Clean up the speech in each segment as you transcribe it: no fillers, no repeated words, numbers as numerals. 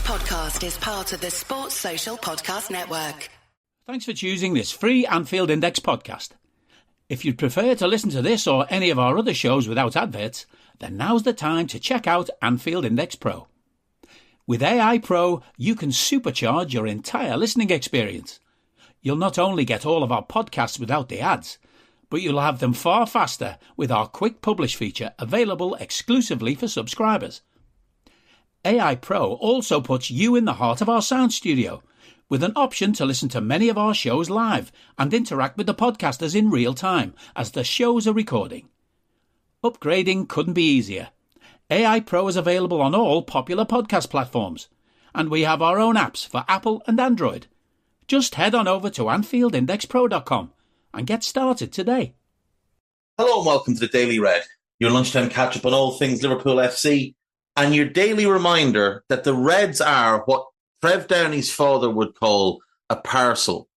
podcast is part of the Sports Social Podcast Network. Thanks for choosing this free Anfield Index podcast. If you'd prefer to listen to this or any of our other shows without adverts, then now's the time to check out Anfield Index Pro. With AI Pro, you can supercharge your entire listening experience. You'll not only get all of our podcasts without the ads, but you'll have them far faster with our quick publish feature available exclusively for subscribers. AI Pro also puts you in the heart of our sound studio, with an option to listen to many of our shows live and interact with the podcasters in real time as the shows are recording. Upgrading couldn't be easier. AI Pro is available on all popular podcast platforms, and we have our own apps for Apple and Android. Just head on over to AnfieldIndexPro.com and get started today. Hello and welcome to the Daily Red, your lunchtime catch-up on all things Liverpool FC, and your daily reminder that the Reds are what Trev Downey's father would call a parcel.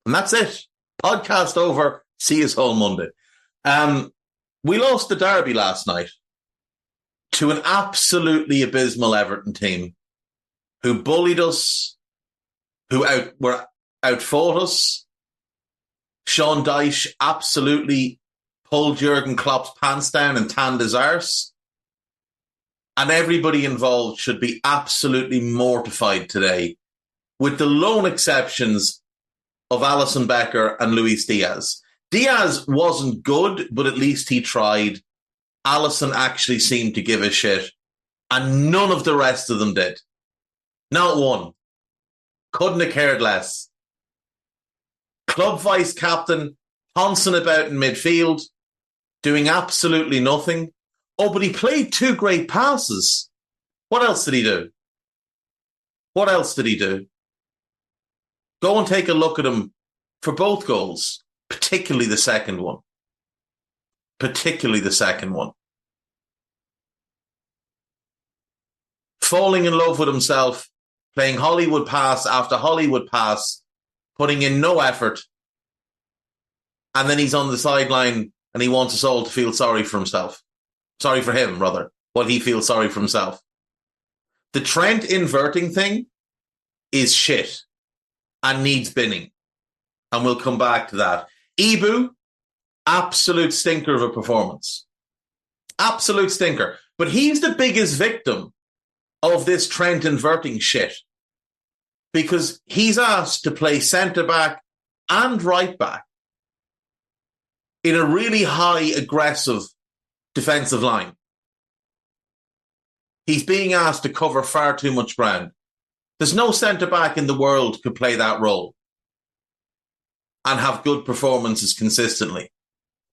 And that's it. Podcast over. See us all Monday. We lost the derby last night to an absolutely abysmal Everton team who bullied us, who outfought us. Sean Dyche absolutely pulled Jurgen Klopp's pants down and tanned his arse. And everybody involved should be absolutely mortified today, with the lone exceptions of Alisson Becker and Luis Diaz. Diaz wasn't good, but at least he tried. Alisson actually seemed to give a shit, and none of the rest of them did. Not one. Couldn't have cared less. Club vice-captain, pouncing about in midfield, doing absolutely nothing. Oh, but he played two great passes. What else did he do? What else did he do? Go and take a look at him for both goals, particularly the second one. Falling in love with himself, playing Hollywood pass after Hollywood pass, putting in no effort, and then he's on the sideline and he wants us all to feel sorry for himself. Sorry for him, rather, while he feels sorry for himself. The Trent inverting thing is shit and needs binning. And we'll come back to that. Ibu, absolute stinker of a performance. Absolute stinker. But he's the biggest victim of this Trent inverting shit, because he's asked to play centre-back and right-back in a really high, aggressive defensive line. He's being asked to cover far too much ground. There's no centre-back in the world who could play that role and have good performances consistently.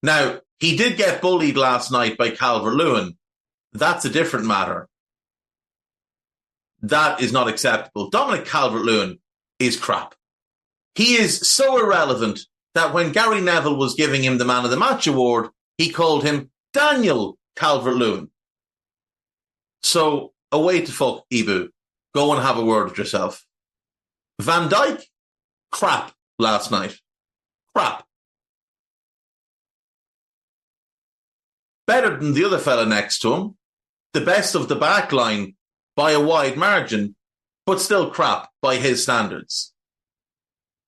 Now, he did get bullied last night by Calvert-Lewin. That's a different matter. That is not acceptable. Dominic Calvert-Lewin is crap. He is so irrelevant that when Gary Neville was giving him the Man of the Match award, he called him Daniel Calvert-Lewin. So, away to fuck, Ibu. Go and have a word with yourself. Van Dijk, crap last night. Crap. Better than the other fella next to him. The best of the back line by a wide margin, but still crap by his standards.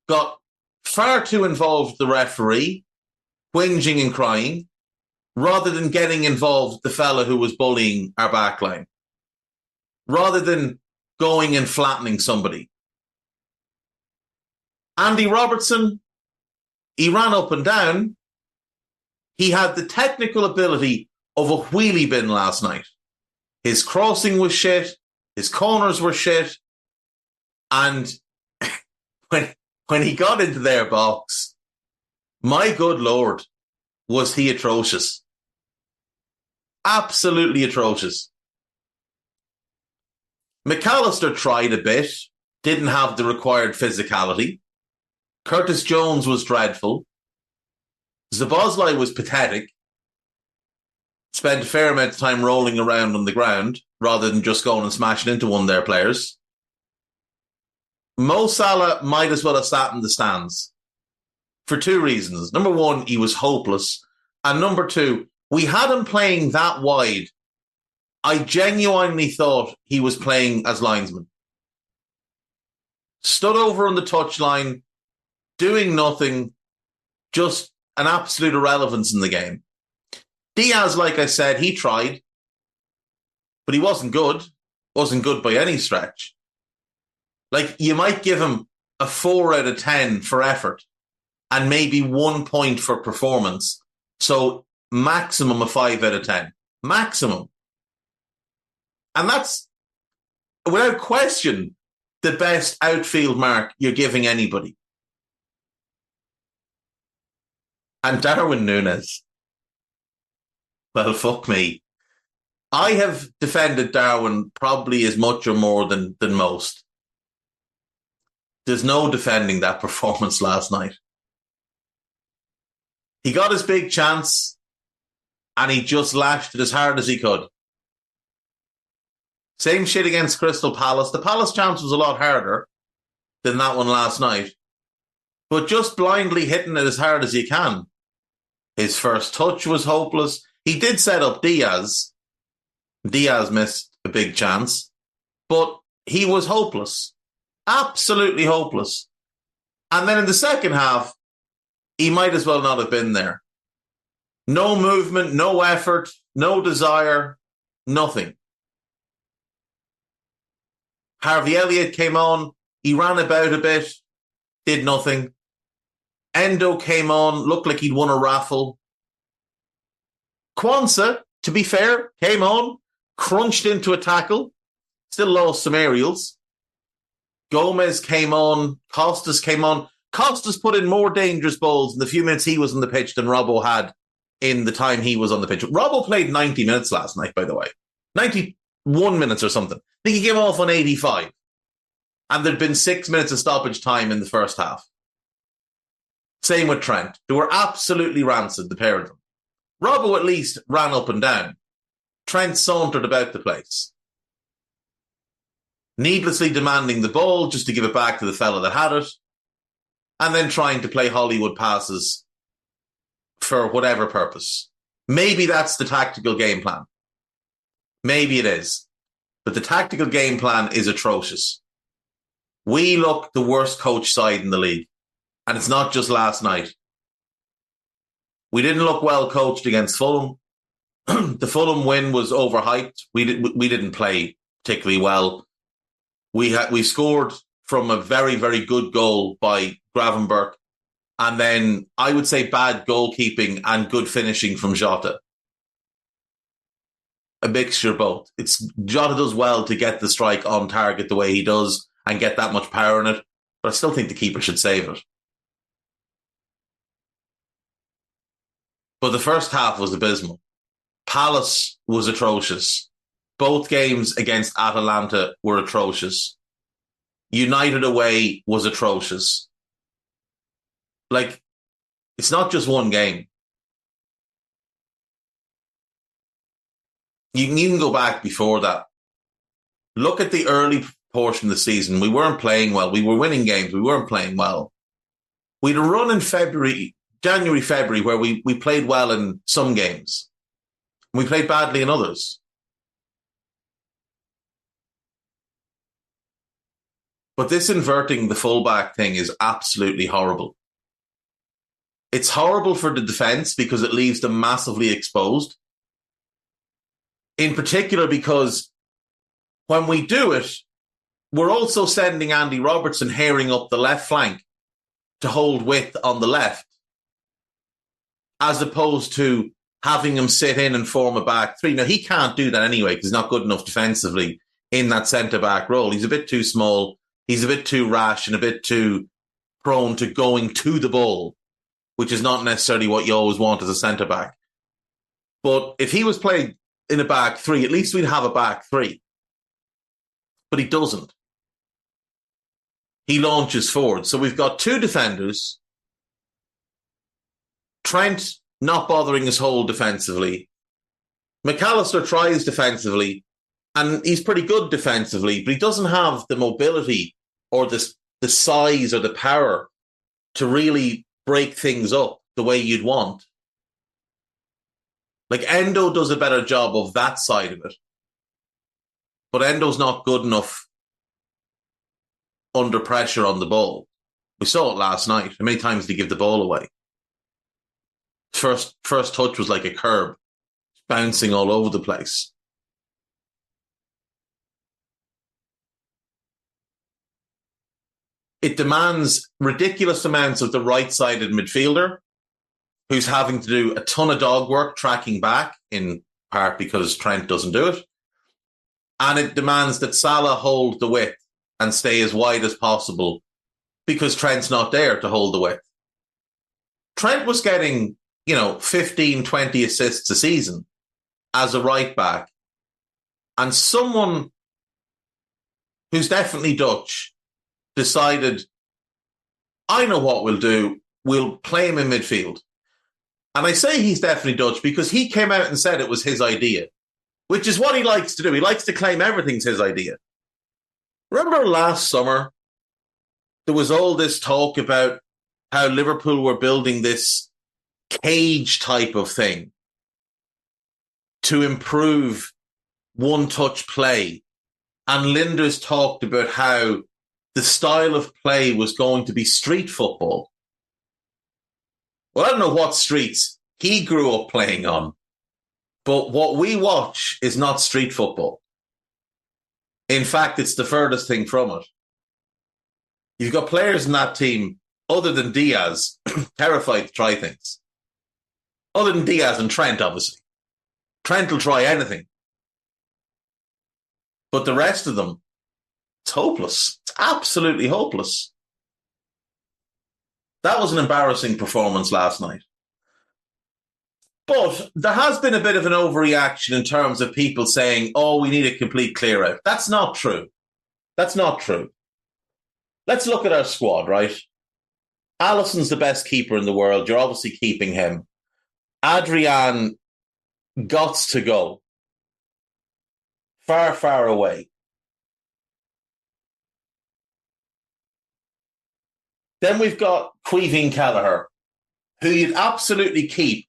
Got far too involved with the referee, whinging and crying, rather than getting involved with the fella who was bullying our backline. Rather than going and flattening somebody. Andy Robertson, he ran up and down. He had the technical ability of a wheelie bin last night. His crossing was shit. His corners were shit. And when he got into their box, my good Lord, was he atrocious. Absolutely atrocious. McAllister tried a bit, didn't have the required physicality. Curtis Jones was dreadful. Szoboszlai was pathetic. Spent a fair amount of time rolling around on the ground rather than just going and smashing into one of their players. Mo Salah might as well have sat in the stands for two reasons. Number one, he was hopeless. And number two, we had him playing that wide I genuinely thought he was playing as linesman. Stood over on the touchline, doing nothing, just an absolute irrelevance in the game. Diaz, like I said, he tried, but he wasn't good. Wasn't good by any stretch. Like, you might give him a 4 out of 10 for effort and maybe 1 point for performance. So maximum a 5 out of 10. Maximum. And that's, without question, the best outfield mark you're giving anybody. And Darwin Núñez. Well, fuck me. I have defended Darwin probably as much or more than most. There's no defending that performance last night. He got his big chance and he just lashed it as hard as he could. Same shit against Crystal Palace. The Palace chance was a lot harder than that one last night. But just blindly hitting it as hard as you can. His first touch was hopeless. He did set up Diaz. Diaz missed a big chance. But he was hopeless. Absolutely hopeless. And then in the second half, he might as well not have been there. No movement, no effort, no desire, nothing. Harvey Elliott came on. He ran about a bit, did nothing. Endo came on, looked like he'd won a raffle. Kwanzaa, to be fair, came on, crunched into a tackle, still lost some aerials. Gomez came on, Costas came on. Costas put in more dangerous balls in the few minutes he was on the pitch than Robbo had in the time he was on the pitch. Robbo played 90 minutes last night, by the way. 91 minutes or something. I think he came off on 85. And there'd been 6 minutes of stoppage time in the first half. Same with Trent. They were absolutely rancid, the pair of them. Robbo at least ran up and down. Trent sauntered about the place. Needlessly demanding the ball just to give it back to the fella that had it. And then trying to play Hollywood passes for whatever purpose. Maybe that's the tactical game plan. Maybe it is. But the tactical game plan is atrocious. We look the worst coach side in the league. And it's not just last night. We didn't look well coached against Fulham. The Fulham win was overhyped. We didn't play particularly well. We scored from a very, very good goal by Gravenberch. And then I would say bad goalkeeping and good finishing from Jota. A mixture of both. Jota does well to get the strike on target the way he does and get that much power in it. But I still think the keeper should save it. But the first half was abysmal. Palace was atrocious. Both games against Atalanta were atrocious. United away was atrocious. Like, it's not just one game. You can even go back before that. Look at the early portion of the season. We weren't playing well. We were winning games. We weren't playing well. We had a run in January, February, where we played well in some games. We played badly in others. But this inverting the fullback thing is absolutely horrible. It's horrible for the defence because it leaves them massively exposed. In particular because when we do it, we're also sending Andy Robertson herring up the left flank to hold width on the left, as opposed to having him sit in and form a back three. Now, he can't do that anyway because he's not good enough defensively in that centre-back role. He's a bit too small. He's a bit too rash and a bit too prone to going to the ball, which is not necessarily what you always want as a centre-back. But if he was playing in a back three, at least we'd have a back three. But he doesn't. He launches forward. So we've got two defenders. Trent not bothering his hole defensively. McAllister tries defensively, and he's pretty good defensively, but he doesn't have the mobility or the size or the power to really break things up the way you'd want. Like, Endo does a better job of that side of it. but Endo's not good enough under pressure on the ball. We saw it last night. How many times did he give the ball away? First touch was like a curb, bouncing all over the place. It demands ridiculous amounts of the right-sided midfielder, who's having to do a ton of dog work tracking back, in part because Trent doesn't do it. And it demands that Salah hold the width and stay as wide as possible because Trent's not there to hold the width. Trent was getting, 15, 20 assists a season as a right back. And someone who's definitely Dutch decided, I know what we'll do. We'll play him in midfield. And I say he's definitely Dutch because he came out and said it was his idea, which is what he likes to do. He likes to claim everything's his idea. Remember last summer, there was all this talk about how Liverpool were building this cage type of thing to improve one-touch play. And Linders talked about how the style of play was going to be street football. Well, I don't know what streets he grew up playing on, but what we watch is not street football. In fact, it's the furthest thing from it. You've got players in that team, other than Diaz, terrified to try things. Other than Diaz and Trent, obviously. Trent will try anything. But the rest of them, it's hopeless. It's absolutely hopeless. That was an embarrassing performance last night. But there has been a bit of an overreaction in terms of people saying, we need a complete clear out. That's not true. That's not true. Let's look at our squad, right? Alisson's the best keeper in the world. You're obviously keeping him. Adrian gots to go. Far, far away. Then we've got Queeveen Callagher, who you'd absolutely keep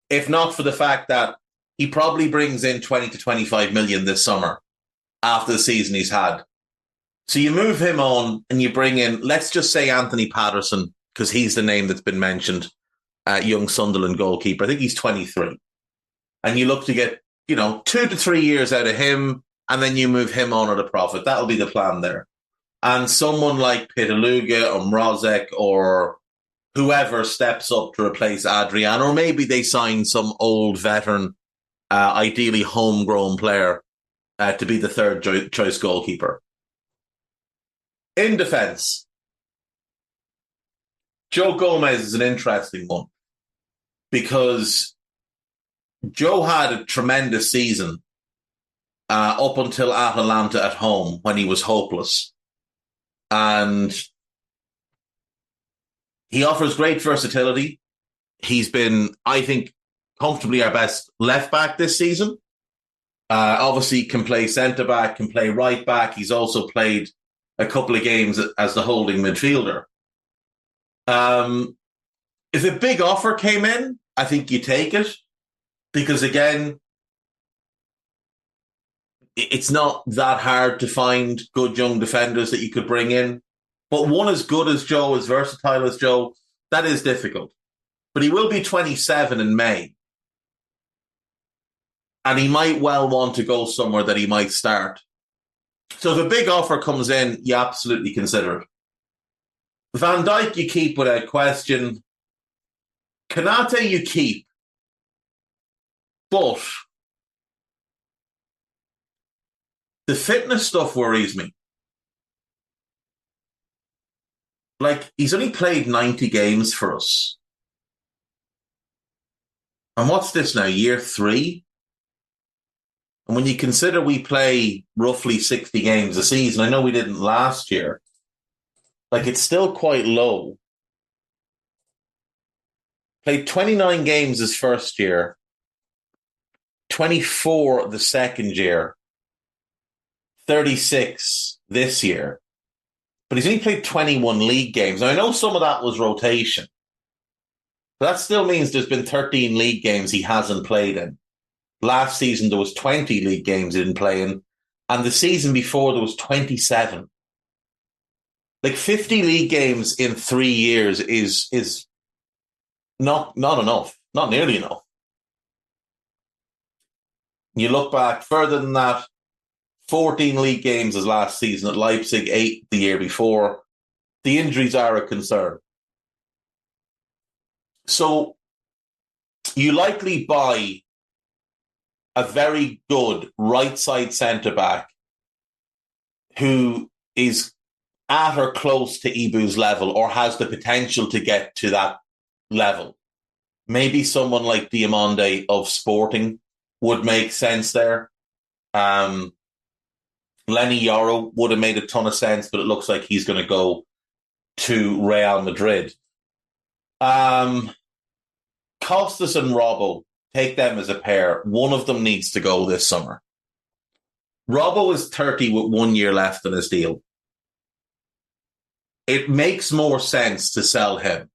if not for the fact that he probably brings in 20 to 25 million this summer after the season he's had. So you move him on and you bring in, let's just say Anthony Patterson, because he's the name that's been mentioned, young Sunderland goalkeeper. I think he's 23. And you look to get, 2 to 3 years out of him, and then you move him on at a profit. That'll be the plan there. And someone like Pitaluga or Mrozek or whoever steps up to replace Adrian, or maybe they sign some old veteran, ideally homegrown player to be the third choice goalkeeper. In defence, Joe Gomez is an interesting one because Joe had a tremendous season up until Atalanta at home when he was hopeless. And he offers great versatility. He's been, I think, comfortably our best left back this season. Obviously can play centre back, can play right back. He's also played a couple of games as the holding midfielder. If a big offer came in, I think you take it. Because again, it's not that hard to find good young defenders that you could bring in. But one as good as Joe, as versatile as Joe, that is difficult. But he will be 27 in May. And he might well want to go somewhere that he might start. So if a big offer comes in, you absolutely consider it. Van Dijk you keep without question. Konate you keep. But the fitness stuff worries me. Like, he's only played 90 games for us. And what's this now, year 3? And when you consider we play roughly 60 games a season, I know we didn't last year, like, it's still quite low. Played 29 games his first year, 24 the second year, 36 this year. But he's only played 21 league games. Now, I know some of that was rotation. But that still means there's been 13 league games he hasn't played in. Last season, there was 20 league games he didn't play in. And the season before, there was 27. Like 50 league games in 3 years is not enough, not nearly enough. You look back further than that, 14 league games as last season at Leipzig, 8 the year before. The injuries are a concern. So you likely buy a very good right side centre-back who is at or close to Ibu's level or has the potential to get to that level. Maybe someone like Diomande of Sporting would make sense there. Lenny Yoro would have made a ton of sense, but it looks like he's going to go to Real Madrid. Costas and Robbo, take them as a pair. One of them needs to go this summer. Robbo is 30 with 1 year left on his deal. It makes more sense to sell him.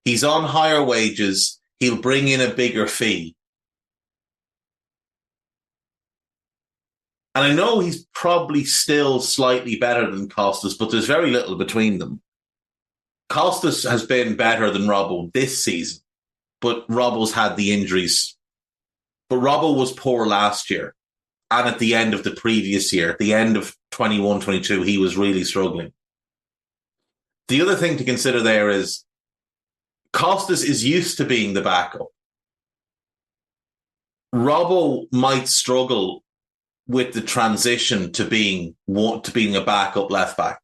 He's on higher wages. He'll bring in a bigger fee. And I know he's probably still slightly better than Costas, but there's very little between them. Costas has been better than Robbo this season, but Robbo's had the injuries. But Robbo was poor last year. And at the end of the previous year, at the end of 21-22, he was really struggling. The other thing to consider there is Costas is used to being the backup. Robbo might struggle with the transition to being a backup left back.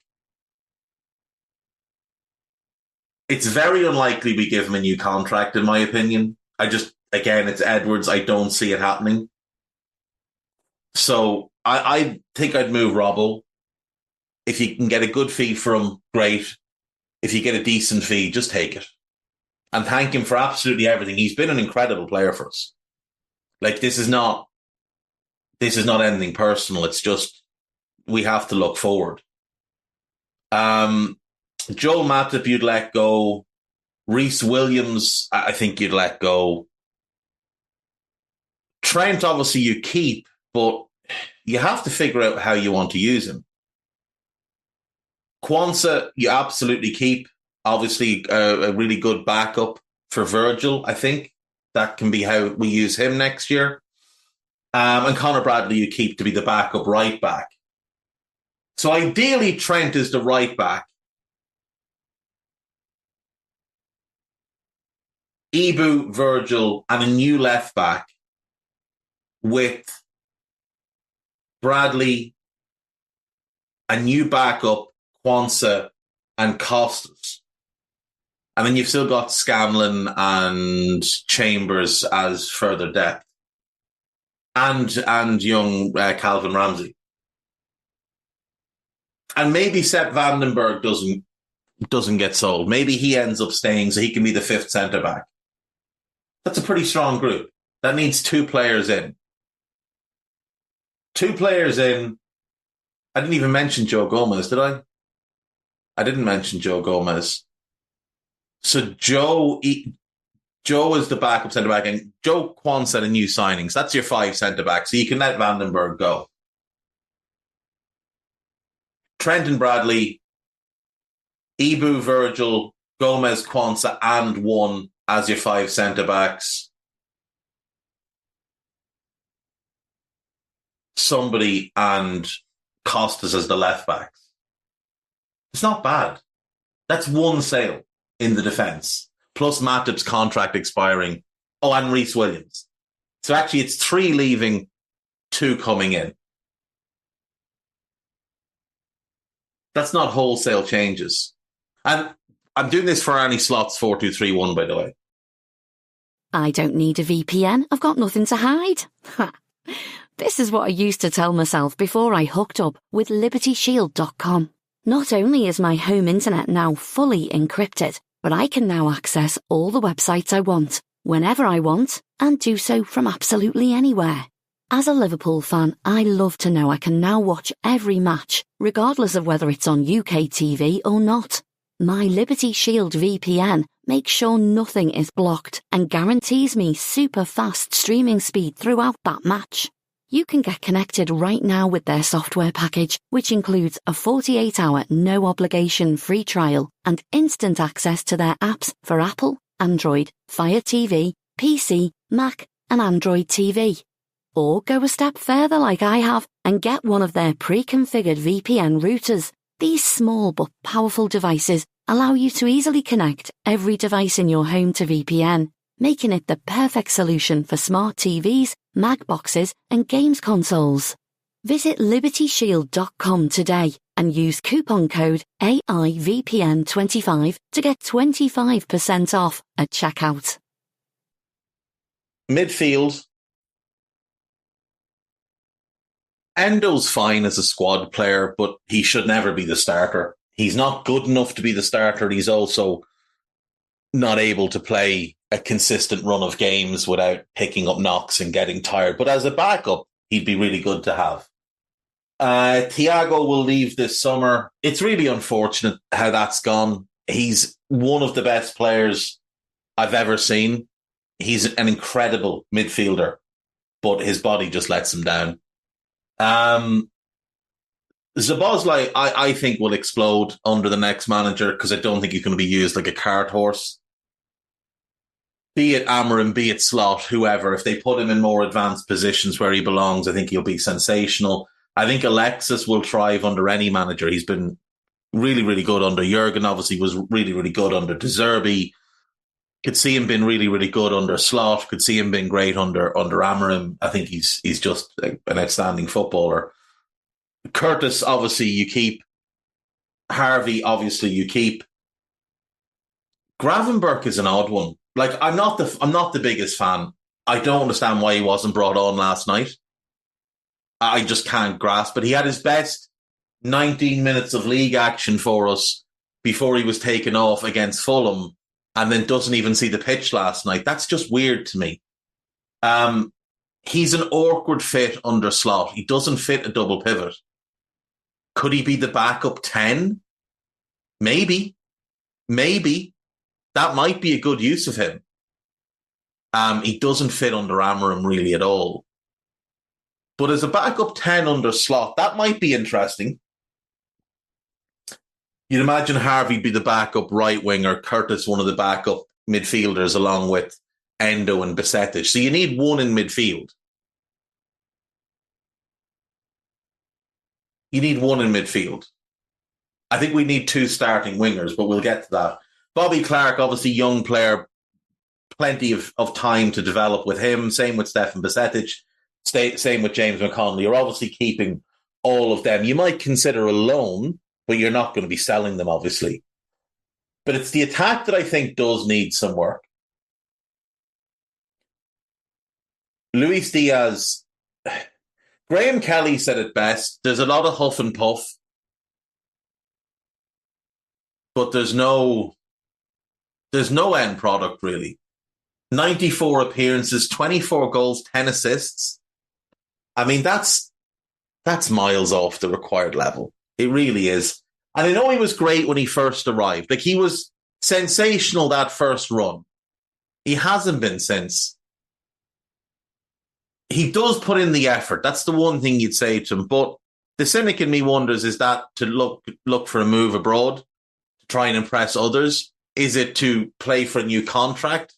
It's very unlikely we give him a new contract, in my opinion. Again, it's Edwards. I don't see it happening. So I think I'd move Robbo. If you can get a good fee for him, great. If you get a decent fee, just take it. And thank him for absolutely everything. He's been an incredible player for us. Like, this is not anything personal. It's just we have to look forward. Joel Matip, you'd let go. Reece Williams, I think you'd let go. Trent, obviously, you keep, but you have to figure out how you want to use him. Kwanzaa, you absolutely keep. Obviously, a really good backup for Virgil, I think. That can be how we use him next year. And Conor Bradley, you keep to be the backup right back. So ideally, Trent is the right back. Ibu, Virgil, and a new left back with Bradley, a new backup, Kwanzaa, and Costas. And then you've still got Scanlon and Chambers as further depth. And young Calvin Ramsey. And maybe Sepp Vandenberg doesn't get sold. Maybe he ends up staying so he can be the fifth centre-back. That's a pretty strong group. That needs 2 players in. 2 players in. I didn't even mention Joe Gomez, did I? I didn't mention Joe Gomez. So Joe is the backup centre-back, and Joe Kwanzaa and new signings. That's your 5 centre-back, so you can let Vandenberg go. Trent and Bradley, Ibu, Virgil, Gomez, Kwanzaa, and 1 as your 5 centre-backs. Somebody and Costas as the left-backs. It's not bad. That's 1 sale in the defence, plus Matip's contract expiring. Oh, and Reece Williams. So actually it's 3 leaving, 2 coming in. That's not wholesale changes. And I'm doing this for Annie Slots 4231, by the way. I don't need a VPN. I've got nothing to hide. This is what I used to tell myself before I hooked up with LibertyShield.com. Not only is my home internet now fully encrypted, but I can now access all the websites I want, whenever I want, and do so from absolutely anywhere. As a Liverpool fan, I love to know I can now watch every match, regardless of whether it's on UK TV or not. My Liberty Shield VPN makes sure nothing is blocked and guarantees me super fast streaming speed throughout that match. You can get connected right now with their software package, which includes a 48-hour no-obligation free trial and instant access to their apps for Apple, Android, Fire TV, PC, Mac, and Android TV. Or go a step further like I have and get one of their pre-configured VPN routers. These small but powerful devices allow you to easily connect every device in your home to VPN, making it the perfect solution for smart TVs, Mac boxes, and games consoles. Visit libertyshield.com today and use coupon code AIVPN25 to get 25% off at checkout. Midfield. Endo's fine as a squad player, but he should never be the starter. He's not good enough to be the starter. He's also not able to play a consistent run of games without picking up knocks and getting tired. But as a backup, he'd be really good to have. Thiago will leave this summer. It's really unfortunate how that's gone. He's one of the best players I've ever seen. He's an incredible midfielder, but his body just lets him down. Szoboszlai, I think, will explode under the next manager because I don't think he's going to be used like a cart horse. Be it Amorim, be it Slot, whoever, if they put him in more advanced positions where he belongs, I think he'll be sensational. I think Alexis will thrive under any manager. He's been really, really good under Jurgen, obviously was really, really good under De Zerbi. Could see him being really, really good under Slot. Could see him being great under Amorim. I think he's just an outstanding footballer. Curtis, obviously, you keep. Harvey, obviously, you keep. Gravenberch is an odd one. Like, I'm not the biggest fan. I don't understand why he wasn't brought on last night. I just can't grasp it. He had his best 19 minutes of league action for us before he was taken off against Fulham, and then doesn't even see the pitch last night. That's just weird to me. He's an awkward fit under Slot. He doesn't fit a double pivot. Could he be the backup 10? Maybe. That might be a good use of him. He doesn't fit under Amorim really at all. But as a backup 10 under Slot, that might be interesting. You'd imagine Harvey be the backup right winger, Curtis one of the backup midfielders along with Endo and Besetic. So you need one in midfield. I think we need two starting wingers, but we'll get to that. Bobby Clark, obviously young player, plenty of time to develop with him. Same with Stefan Besetic. Same with James McConnell. You're obviously keeping all of them. You might consider a loan, but you're not going to be selling them, obviously. But it's the attack that I think does need some work. Luis Diaz, Graham Kelly said it best. There's a lot of huff and puff, but there's no end product, really. 94 appearances, 24 goals, 10 assists. I mean, that's miles off the required level. It really is. And I know he was great when he first arrived. Like, he was sensational that first run. He hasn't been since. He does put in the effort. That's the one thing you'd say to him. But the cynic in me wonders, is that to look for a move abroad, to try and impress others? Is it to play for a new contract?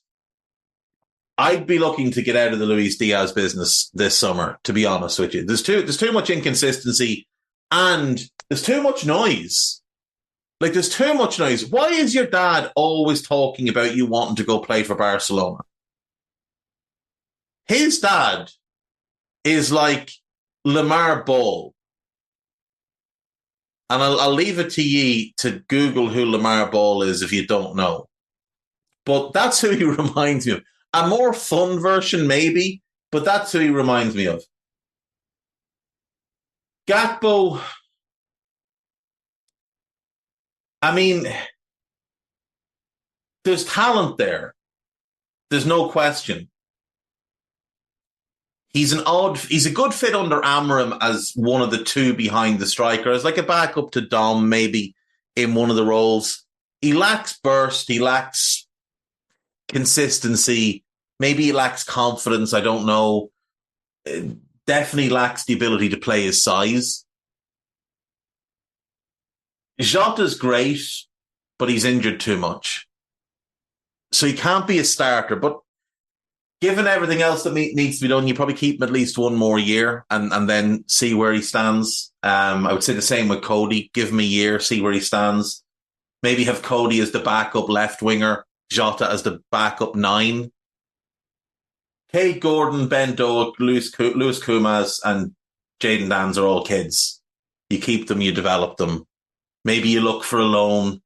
I'd be looking to get out of the Luis Diaz business this summer, to be honest with you. There's too much inconsistency and there's too much noise. Like, there's too much noise. Why is your dad always talking about you wanting to go play for Barcelona? His dad is like Lamar Ball. And I'll leave it to ye to Google who Lamar Ball is if you don't know. But that's who he reminds me of. A more fun version, maybe, but that's who he reminds me of. Gakpo, I mean, there's talent there. There's no question. He's a good fit under Amorim as one of the two behind the striker, as like a backup to Dom, maybe in one of the roles. he lacks burst. He lacks consistency. Maybe he lacks confidence. I don't know. Definitely lacks the ability to play his size. Jota's great, but he's injured too much. So he can't be a starter. But given everything else that needs to be done, you probably keep him at least one more year and then see where he stands. I would say the same with Cody. Give him a year, see where he stands. Maybe have Cody as the backup left winger, Jota as the backup 9. Kate Gordon, Ben Doak, Lewis Kumas, and Jayden Danns are all kids. You keep them, you develop them. Maybe you look for a loan.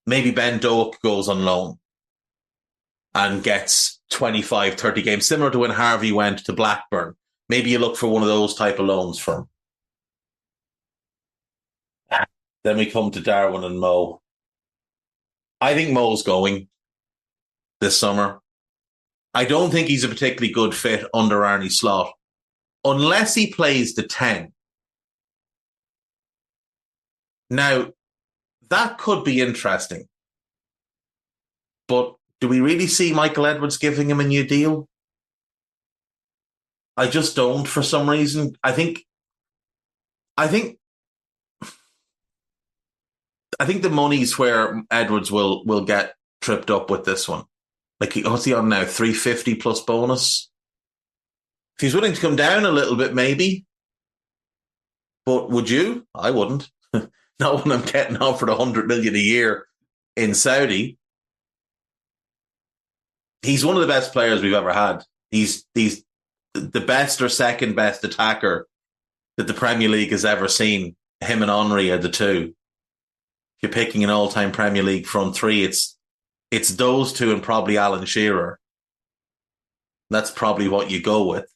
Maybe Ben Doak goes on loan and gets 25, 30 games, similar to when Harvey went to Blackburn. Maybe you look for one of those type of loans for him. Then we come to Darwin and Mo. I think Mo's going this summer. I don't think he's a particularly good fit under Arne Slot, unless he plays the 10. Now, that could be interesting. But do we really see Michael Edwards giving him a new deal? I just don't for some reason. I think the money's where Edwards will get tripped up with this one. Like, what's he on now? 350 plus bonus? If he's willing to come down a little bit, maybe. But would you? I wouldn't. Not when I'm getting offered 100 million a year in Saudi. He's one of the best players we've ever had. He's the best or second best attacker that the Premier League has ever seen. Him and Henry are the two. If you're picking an all-time Premier League front three, it's those two and probably Alan Shearer. That's probably what you go with.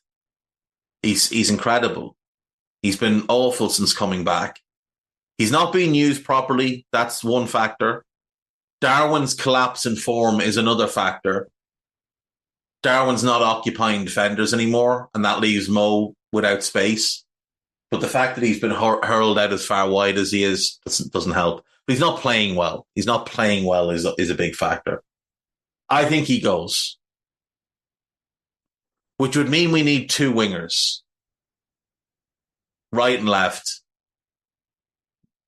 He's incredible. He's been awful since coming back. He's not being used properly. That's one factor. Darwin's collapse in form is another factor. Darwin's not occupying defenders anymore, and that leaves Mo without space. But the fact that he's been hurled out as far wide as he is doesn't help. But he's not playing well. He's not playing well is a big factor. I think he goes. Which would mean we need 2 wingers. Right and left.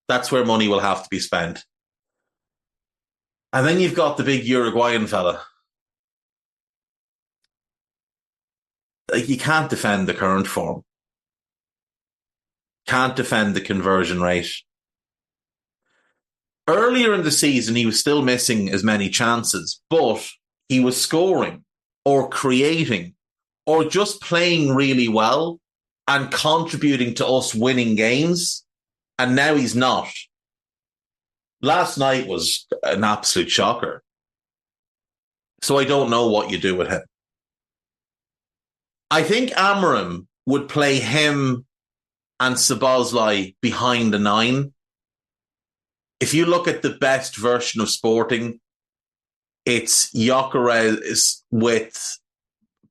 That's where money will have to be spent. And then you've got the big Uruguayan fella. Like, you can't defend the current form. Can't defend the conversion rate. Earlier in the season, he was still missing as many chances, but he was scoring or creating or just playing really well and contributing to us winning games. And now he's not. Last night was an absolute shocker. So I don't know what you do with him. I think Amorim would play him and Szoboszlai behind the 9. If you look at the best version of Sporting, it's Gyökeres with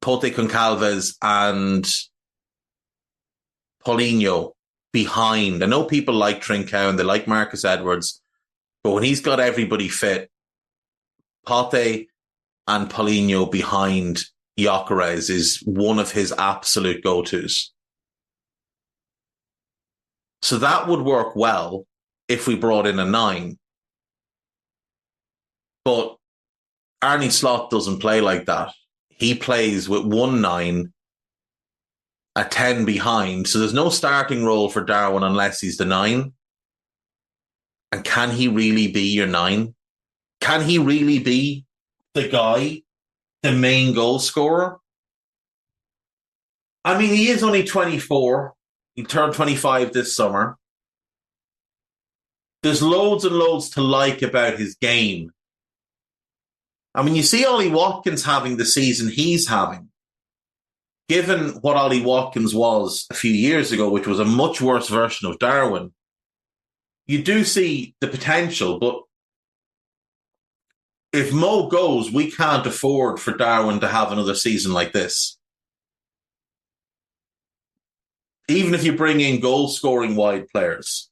Pote Goncalves and Paulinho behind. I know people like Trincao and they like Marcus Edwards, but when he's got everybody fit, Pote and Paulinho behind Gyökeres is one of his absolute go-tos. So that would work well if we brought in a 9. But Arne Slot doesn't play like that. He plays with 1 9, a 10 behind. So there's no starting role for Darwin unless he's the 9. And can he really be your 9? Can he really be the guy, the main goal scorer? I mean, he is only 24. He turned 25 this summer. There's loads and loads to like about his game. I mean, you see Ollie Watkins having the season he's having. Given what Ollie Watkins was a few years ago, which was a much worse version of Darwin, you do see the potential. But if Mo goes, we can't afford for Darwin to have another season like this. Even if you bring in goal-scoring wide players,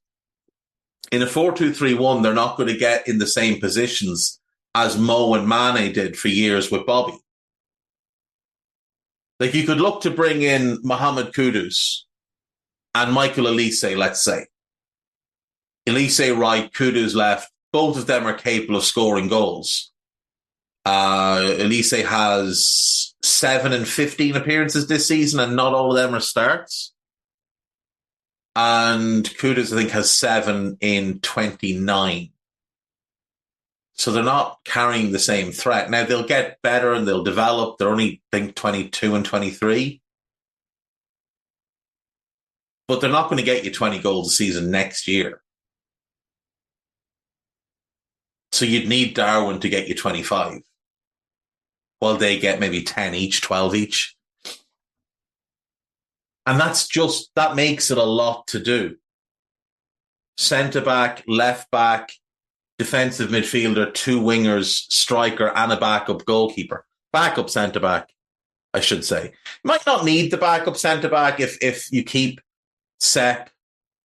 In a 4-2-3-1, they're not going to get in the same positions as Mo and Mane did for years with Bobby. Like, you could look to bring in Mohamed Kudus and Michael Elise, let's say. Elise right, Kudus left. Both of them are capable of scoring goals. Elise has 7 and 15 appearances this season, and not all of them are starts. And Kudus, I think, has 7 in 29. So they're not carrying the same threat. Now, they'll get better and they'll develop. They're only, I think, 22 and 23. But they're not going to get you 20 goals a season next year. So you'd need Darwin to get you 25. While they get maybe 10 each, 12 each. And that makes it a lot to do. Centre-back, left-back, defensive midfielder, 2 wingers, striker, and a backup goalkeeper. Backup centre-back, I should say. You might not need the backup centre-back if you keep Sepp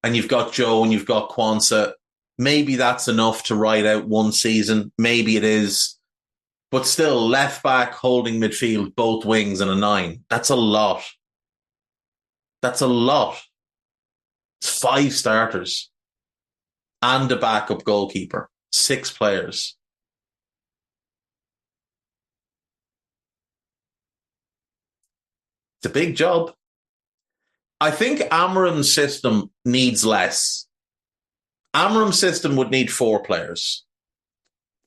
and you've got Joe and you've got Kwanzaa. Maybe that's enough to ride out one season. Maybe it is. But still, left-back, holding midfield, both wings and a 9. That's a lot. That's a lot. It's 5 starters and a backup goalkeeper. 6 players. It's a big job. I think Amorim's system needs less. Amorim's system would need 4 players.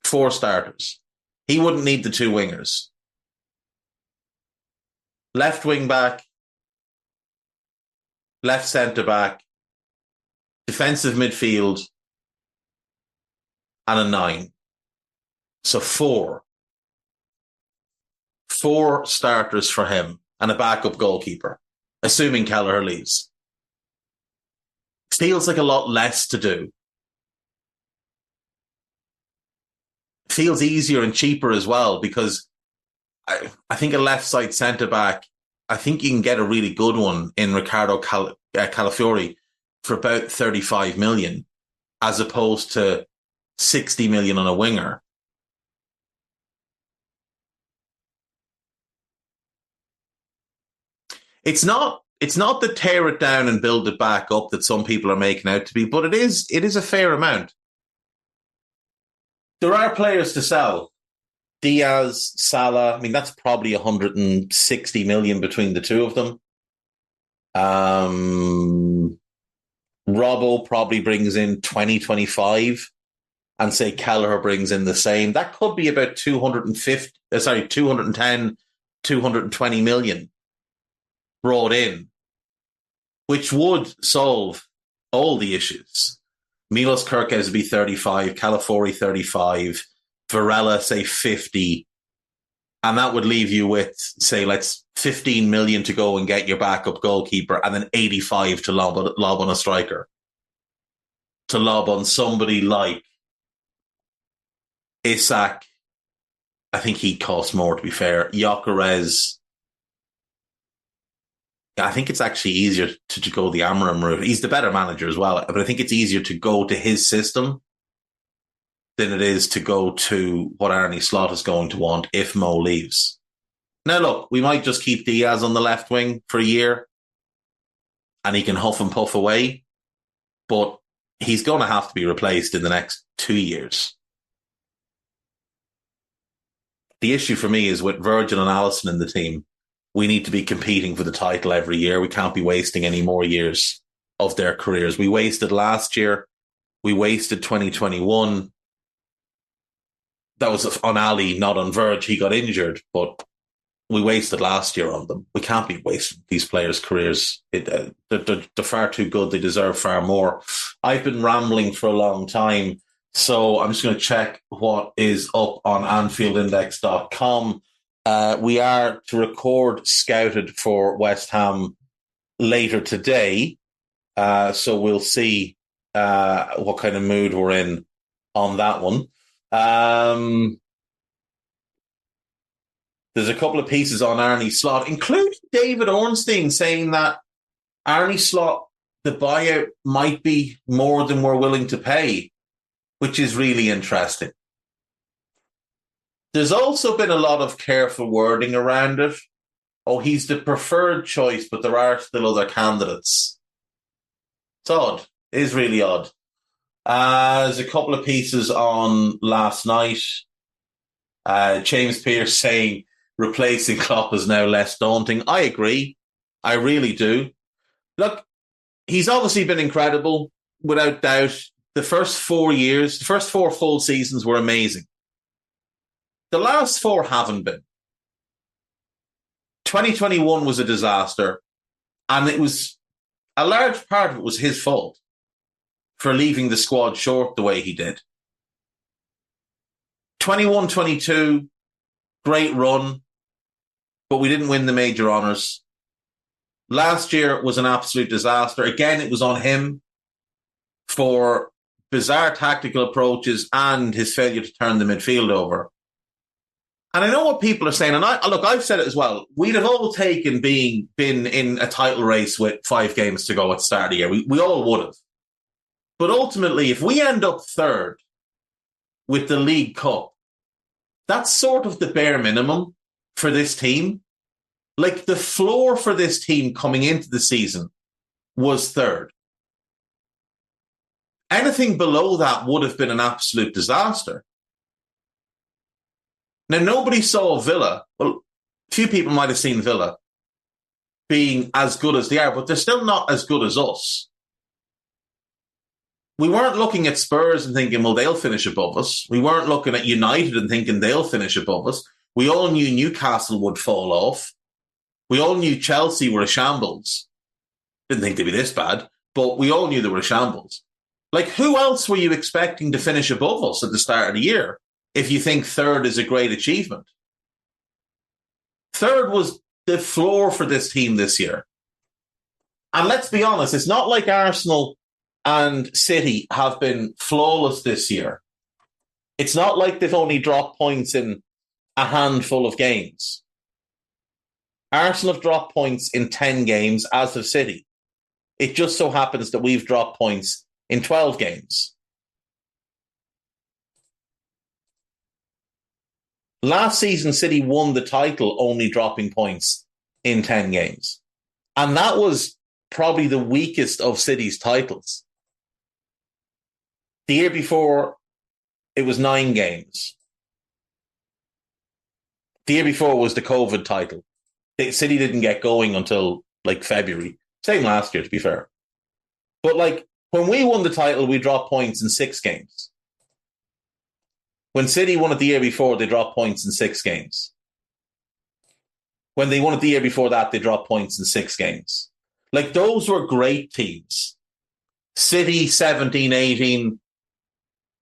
4 starters. He wouldn't need the 2 wingers. Left wing back, left centre back, defensive midfield, and a 9. So 4. 4 starters for him and a backup goalkeeper, assuming Kelleher leaves. Feels like a lot less to do. Feels easier and cheaper as well, because I think a left side centre back, I think you can get a really good one in Ricardo Calafiori for about 35 million, as opposed to 60 million on a winger. It's not the tear it down and build it back up that some people are making out to be, but it is a fair amount. There are players to sell. Diaz, Salah, I mean, that's probably 160 million between the two of them. Robbo probably brings in 20, 25, and say Kelleher brings in the same. That could be about 210, 220 million brought in, which would solve all the issues. Milos Kerkez would be 35, Calafiori 35, Varela, say 50, and that would leave you with, say, let's 15 million to go and get your backup goalkeeper, and then 85 to lob on a striker. To lob on somebody like Isak. I think he'd cost more, to be fair. Gyökeres. I think it's actually easier to go the Amorim route. He's the better manager as well, but I think it's easier to go to his system than it is to go to what Arne Slot is going to want if Mo leaves. Now, look, we might just keep Diaz on the left wing for a year and he can huff and puff away, but he's going to have to be replaced in the next 2 years. The issue for me is with Virgil and Alisson in the team, we need to be competing for the title every year. We can't be wasting any more years of their careers. We wasted last year. We wasted 2021. That was on Ali, not on Virg. He got injured, but we wasted last year on them. We can't be wasting these players' careers. They're far too good. They deserve far more. I've been rambling for a long time, so I'm just going to check what is up on AnfieldIndex.com. We are to record scouted for West Ham later today, so we'll see what kind of mood we're in on that one. There's a couple of pieces on Arne Slot, including David Ornstein saying that Arne Slot the buyout might be more than we're willing to pay, which is really interesting. There's also been a lot of careful wording around it. Oh, he's the preferred choice, but there are still other candidates. It's odd. It is really odd. There's a couple of pieces on last night. James Pearce saying replacing Klopp is now less daunting. I agree. I really do. Look, he's obviously been incredible, without doubt. The first 4 years, the first 4 full seasons were amazing. The last 4 haven't been. 2021 was a disaster, and it was a large part of it was his fault for leaving the squad short the way he did. 21-22, great run, but we didn't win the major honours. Last year was an absolute disaster. Again, it was on him for bizarre tactical approaches and his failure to turn the midfield over. And I know what people are saying, and I've said it as well. We'd have all taken been in a title race with 5 games to go at the start of the year. We all would have. But ultimately, if we end up third with the League Cup, that's sort of the bare minimum for this team. Like, the floor for this team coming into the season was third. Anything below that would have been an absolute disaster. Now, nobody saw Villa. Well, a few people might have seen Villa being as good as they are, but they're still not as good as us. We weren't looking at Spurs and thinking, well, they'll finish above us. We weren't looking at United and thinking they'll finish above us. We all knew Newcastle would fall off. We all knew Chelsea were a shambles. Didn't think they'd be this bad, but we all knew they were a shambles. Like, who else were you expecting to finish above us at the start of the year if you think third is a great achievement? Third was the floor for this team this year. And let's be honest, it's not like Arsenal and City have been flawless this year. It's not like they've only dropped points in a handful of games. Arsenal have dropped points in 10 games, as have City. It just so happens that we've dropped points in 12 games. Last season, City won the title only dropping points in 10 games. And that was probably the weakest of City's titles. The year before, it was 9 games. The year before was the COVID title. City didn't get going until like February. Same last year, to be fair. But like, when we won the title, we dropped points in 6 games. When City won it the year before, they dropped points in 6 games. When they won it the year before that, they dropped points in 6 games. Like, those were great teams. City 17-18,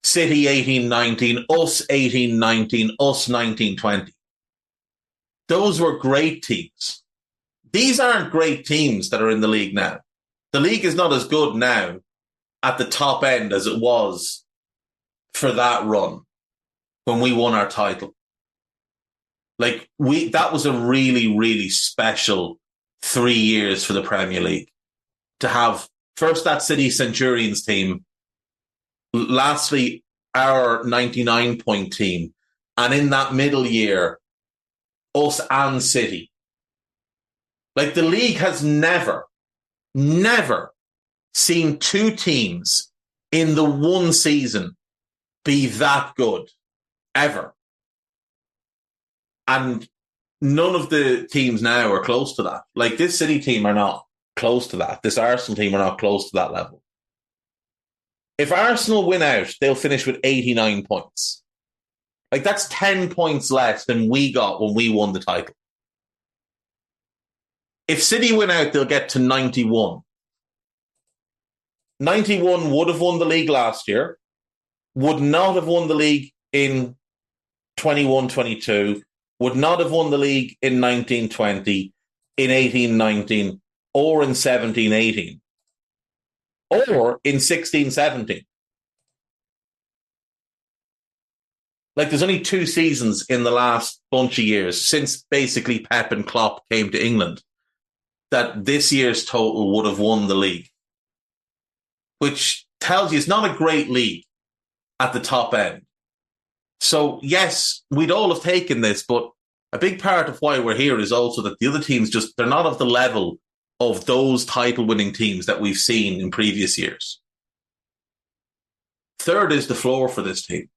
City 18-19, us 18-19, us 19-20. Those were great teams. These aren't great teams that are in the league now. The league is not as good now at the top end as it was for that run when we won our title. Like, that was a really, really special 3 years for the Premier League. To have first that City Centurions team, lastly our 99-point team, and in that middle year, us and City. Like, the league has never seen 2 teams in the one season be that good, ever. And none of the teams now are close to that. Like, this City team are not close to that. This Arsenal team are not close to that level. If Arsenal win out, they'll finish with 89 points. Like, that's 10 points less than we got when we won the title. If City win out, they'll get to 91. 91 would have won the league last year, would not have won the league in 21-22, would not have won the league in 19-20, in 18-19, or in 17-18, or in 16-17. Like, there's only 2 seasons in the last bunch of years, since basically Pep and Klopp came to England, that this year's total would have won the league. which tells you it's not a great league at the top end. So, yes, we'd all have taken this, but a big part of why we're here is also that the other teams they're not of the level of those title-winning teams that we've seen in previous years. Third is the floor for this team.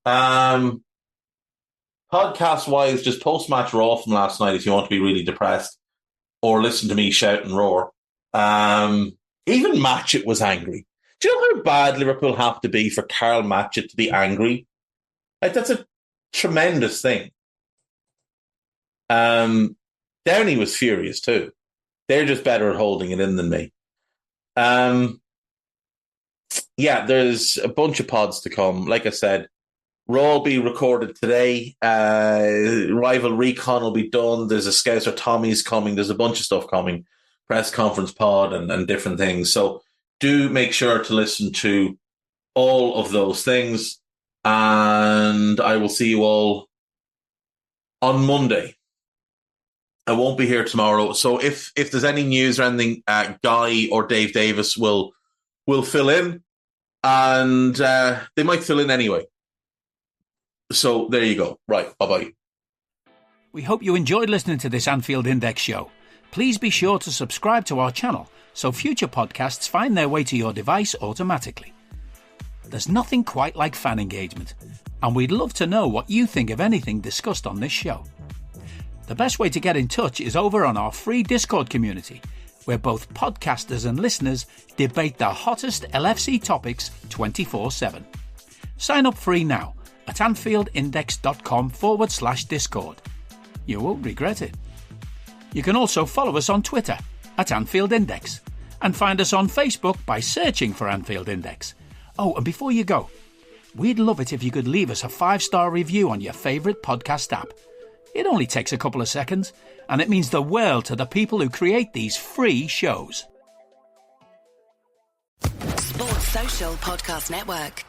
Podcast-wise, just post-match Raw from last night if you want to be really depressed, or listen to me shout and roar. Even Matchett was angry. Do you know how bad Liverpool have to be for Karl Matchett to be angry? Like, that's a tremendous thing. Downey was furious too. They're just better at holding it in than me. Yeah, there's a bunch of pods to come. Like I said, Raw will be recorded today. Rival Recon will be done. There's a Scouser Tommy's coming. There's a bunch of stuff coming. Press conference pod and different things. So do make sure to listen to all of those things. And I will see you all on Monday. I won't be here tomorrow. So if there's any news or anything, Guy or Dave Davis will fill in. And they might fill in anyway. So there you go. Right. Bye-bye. We hope you enjoyed listening to this Anfield Index show. Please be sure to subscribe to our channel so future podcasts find their way to your device automatically. There's nothing quite like fan engagement, and we'd love to know what you think of anything discussed on this show. The best way to get in touch is over on our free Discord community, where both podcasters and listeners debate the hottest LFC topics 24/7. Sign up free now at AnfieldIndex.com/Discord. You won't regret it. You can also follow us on Twitter at Anfield Index and find us on Facebook by searching for Anfield Index. Oh, and before you go, we'd love it if you could leave us a 5-star review on your favourite podcast app. It only takes a couple of seconds, and it means the world to the people who create these free shows. Sports Social Podcast Network.